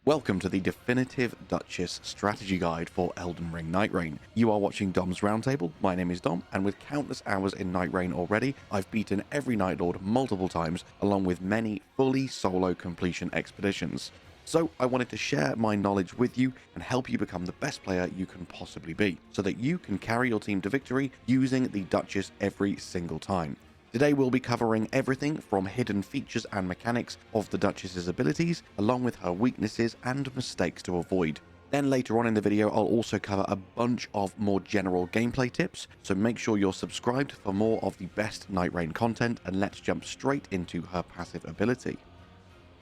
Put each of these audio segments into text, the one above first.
Welcome to the definitive Duchess strategy guide for Elden Ring Nightreign. You are watching Dom's Roundtable. My name is Dom, and with countless hours in Nightreign already, I've beaten every Night Lord multiple times, along with many fully solo completion expeditions. So I wanted to share my knowledge with you and help you become the best player you can possibly be, so that you can carry your team to victory using the Duchess every single time. Today we'll be covering everything from hidden features and mechanics of the Duchess's abilities, along with her weaknesses and mistakes to avoid. Then later on in the video I'll also cover a bunch of more general gameplay tips, so make sure you're subscribed for more of the best Nightreign content, and let's jump straight into her passive ability.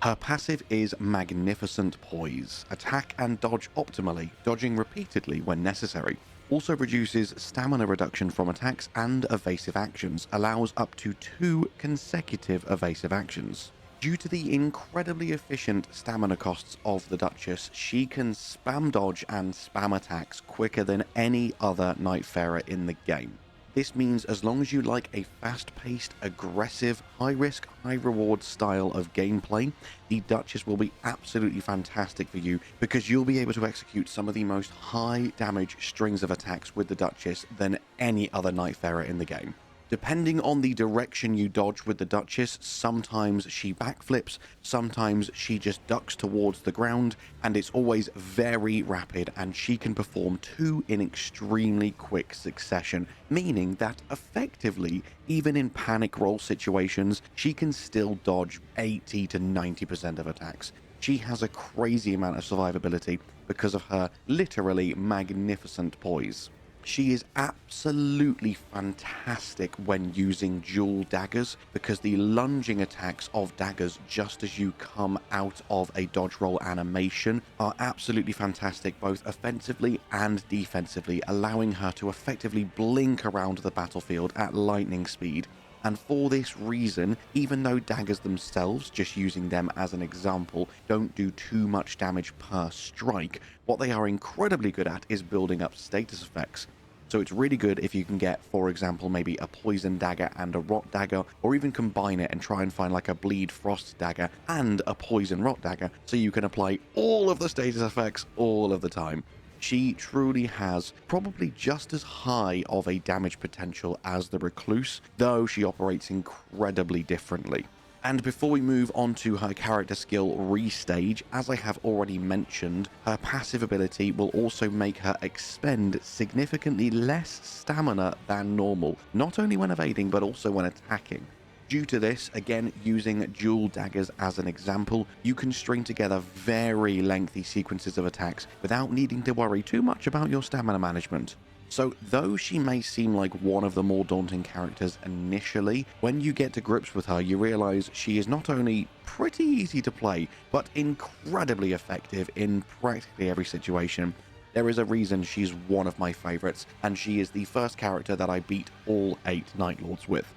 Her passive is Magnificent Poise. Attack and dodge optimally, dodging repeatedly when necessary. Also produces stamina reduction from attacks and evasive actions, allows up to 2 consecutive evasive actions. Due to the incredibly efficient stamina costs of the Duchess, she can spam dodge and spam attacks quicker than any other Nightfarer in the game. This means as long as you like a fast-paced, aggressive, high-risk, high-reward style of gameplay, the Duchess will be absolutely fantastic for you, because you'll be able to execute some of the most high-damage strings of attacks with the Duchess than any other Nightfarer in the game. Depending on the direction you dodge with the Duchess, sometimes she backflips, sometimes she just ducks towards the ground, and it's always very rapid, and she can perform 2 in extremely quick succession, meaning that effectively, even in panic roll situations, she can still dodge 80 to 90% of attacks. She has a crazy amount of survivability because of her literally magnificent poise. She is absolutely fantastic when using dual daggers, because the lunging attacks of daggers just as you come out of a dodge roll animation are absolutely fantastic both offensively and defensively, allowing her to effectively blink around the battlefield at lightning speed. And for this reason, even though daggers themselves, just using them as an example, don't do too much damage per strike, what they are incredibly good at is building up status effects. So it's really good if you can get, for example, maybe a poison dagger and a rot dagger, or even combine it and try and find like a bleed frost dagger and a poison rot dagger, so you can apply all of the status effects all of the time. She truly has probably just as high of a damage potential as the Recluse, though she operates incredibly differently. And before we move on to her character skill Restage, as I have already mentioned, her passive ability will also make her expend significantly less stamina than normal, not only when evading but also when attacking. Due to this, again using dual daggers as an example, you can string together very lengthy sequences of attacks without needing to worry too much about your stamina management. So though she may seem like one of the more daunting characters initially, when you get to grips with her you realize she is not only pretty easy to play, but incredibly effective in practically every situation. There is a reason she's one of my favorites, and she is the first character that I beat all 8 Night Lords with.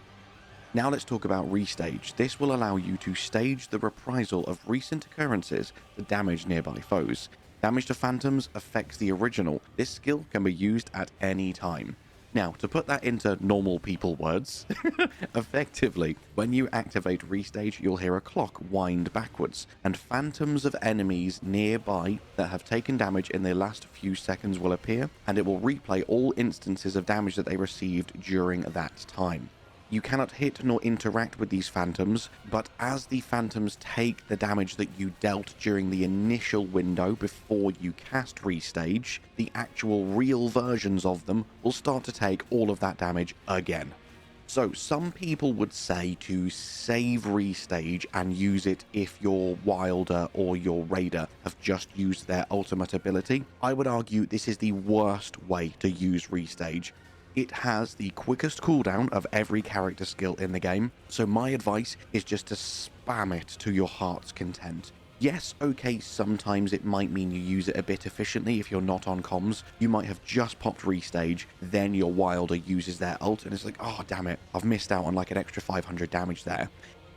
Now let's talk about Restage. This will allow you to stage the reprisal of recent occurrences to damage nearby foes. Damage to phantoms affects the original. This skill can be used at any time. Now, to put that into normal people words, effectively, when you activate Restage, you'll hear a clock wind backwards, and phantoms of enemies nearby that have taken damage in the last few seconds will appear, and it will replay all instances of damage that they received during that time. You cannot hit nor interact with these phantoms, but as the phantoms take the damage that you dealt during the initial window before you cast Restage, the actual real versions of them will start to take all of that damage again. So some people would say to save Restage and use it if your Wilder or your Raider have just used their ultimate ability. I would argue this is the worst way to use Restage. It has the quickest cooldown of every character skill in the game, so my advice is just to spam it to your heart's content. Yes, okay, sometimes it might mean you use it a bit efficiently if you're not on comms. You might have just popped Restage, then your Wilder uses their ult, and it's like, oh damn it, I've missed out on like an extra 500 damage there.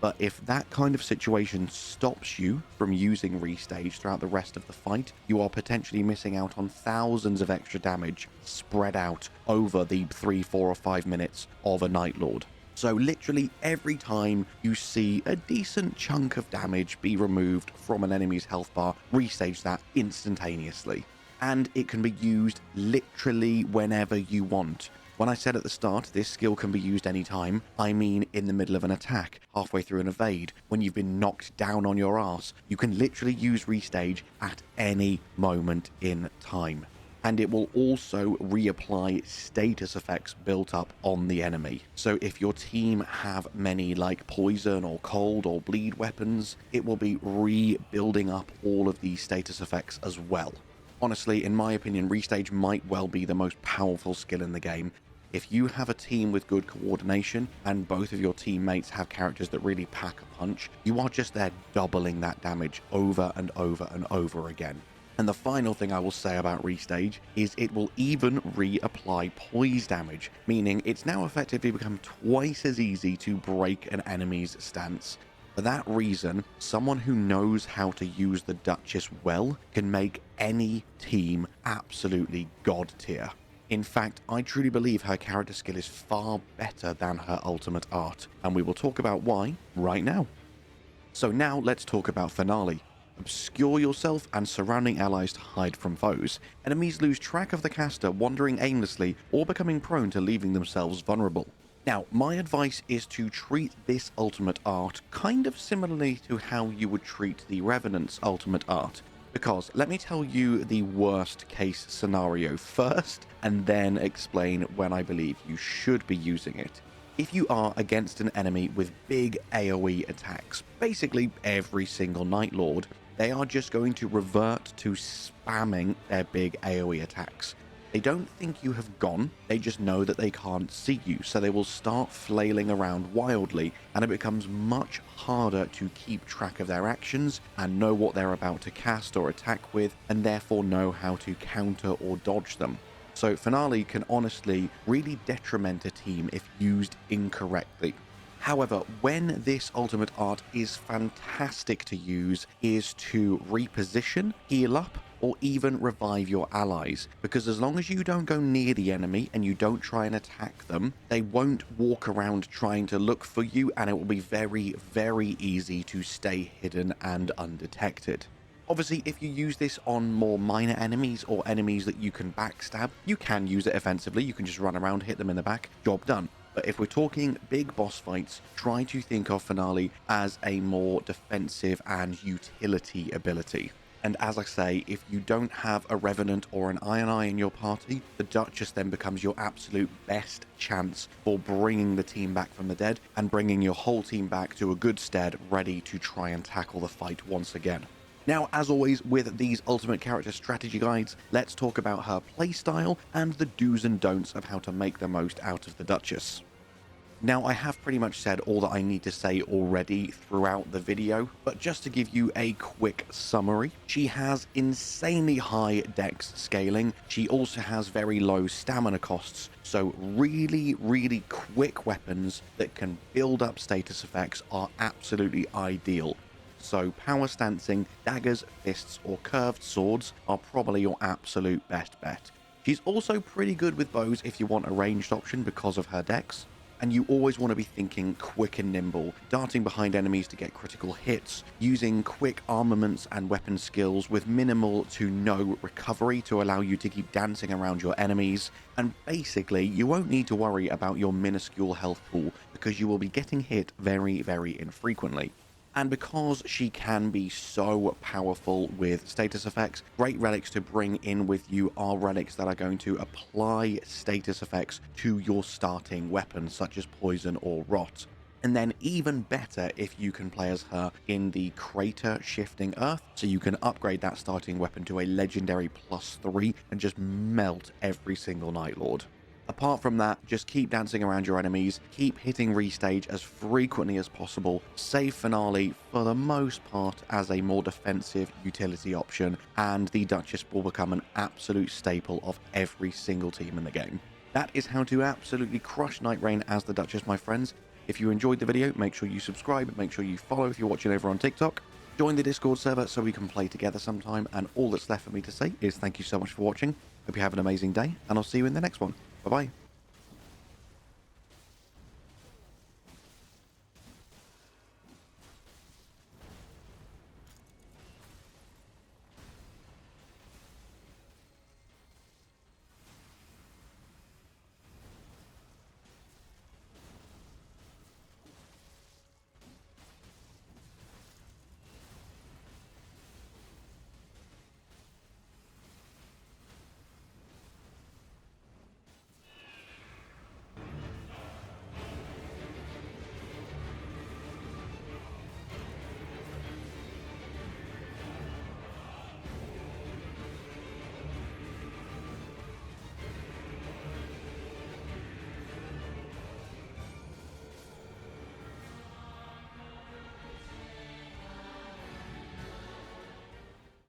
But if that kind of situation stops you from using Restage throughout the rest of the fight, you are potentially missing out on thousands of extra damage spread out over the 3, 4 or 5 minutes of a Night Lord. So literally every time you see a decent chunk of damage be removed from an enemy's health bar, restage that instantaneously. And it can be used literally whenever you want. When I said at the start this skill can be used anytime, I mean in the middle of an attack, halfway through an evade, when you've been knocked down on your arse. You can literally use restage at any moment in time. And it will also reapply status effects built up on the enemy. So if your team have many like poison or cold or bleed weapons, it will be rebuilding up all of these status effects as well. Honestly, in my opinion, restage might well be the most powerful skill in the game. If you have a team with good coordination and both of your teammates have characters that really pack a punch, you are just there doubling that damage over and over and over again. And the final thing I will say about Restage is it will even reapply Poise damage, meaning it's now effectively become twice as easy to break an enemy's stance. For that reason, someone who knows how to use the Duchess well can make any team absolutely god tier. In fact, I truly believe her character skill is far better than her ultimate art, and we will talk about why right now. So now let's talk about Finale. Obscure yourself and surrounding allies to hide from foes. Enemies lose track of the caster, wandering aimlessly or becoming prone to leaving themselves vulnerable. Now, my advice is to treat this ultimate art kind of similarly to how you would treat the Revenant's ultimate art. Because let me tell you the worst case scenario first, and then explain when I believe you should be using it. If you are against an enemy with big AoE attacks, basically every single Night Lord, they are just going to revert to spamming their big AoE attacks. They don't think you have gone, they just know that they can't see you, so they will start flailing around wildly, and it becomes much harder to keep track of their actions and know what they're about to cast or attack with, and therefore know how to counter or dodge them. So Finale can honestly really detriment a team if used incorrectly. However, when this ultimate art is fantastic to use is to reposition, heal up, or even revive your allies, because as long as you don't go near the enemy and you don't try and attack them, they won't walk around trying to look for you, and it will be very, very easy to stay hidden and undetected. Obviously, if you use this on more minor enemies or enemies that you can backstab, you can use it offensively. You can just run around, hit them in the back, job done. But if we're talking big boss fights, try to think of Finale as a more defensive and utility ability. And as I say, if you don't have a Revenant or an Iron Eye in your party, the Duchess then becomes your absolute best chance for bringing the team back from the dead and bringing your whole team back to a good stead, ready to try and tackle the fight once again. Now, as always, with these ultimate character strategy guides, let's talk about her playstyle and the do's and don'ts of how to make the most out of the Duchess. Now, I have pretty much said all that I need to say already throughout the video, but just to give you a quick summary, she has insanely high dex scaling. She also has very low stamina costs, so really, really quick weapons that can build up status effects are absolutely ideal. So power stancing, daggers, fists, or curved swords are probably your absolute best bet. She's also pretty good with bows if you want a ranged option because of her dex. And you always want to be thinking quick and nimble, darting behind enemies to get critical hits, using quick armaments and weapon skills with minimal to no recovery to allow you to keep dancing around your enemies, and basically you won't need to worry about your minuscule health pool because you will be getting hit very, very infrequently. And because she can be so powerful with status effects, great relics to bring in with you are relics that are going to apply status effects to your starting weapons, such as Poison or Rot. And then even better if you can play as her in the Crater Shifting Earth, so you can upgrade that starting weapon to a legendary +3 and just melt every single Night Lord. Apart from that, just keep dancing around your enemies, keep hitting restage as frequently as possible, save Finale for the most part as a more defensive utility option, and the Duchess will become an absolute staple of every single team in the game. That is how to absolutely crush Nightreign as the Duchess, my friends. If you enjoyed the video, make sure you subscribe, make sure you follow if you're watching over on TikTok. Join the Discord server so we can play together sometime, and all that's left for me to say is thank you so much for watching. Hope you have an amazing day, and I'll see you in the next one. Bye-bye.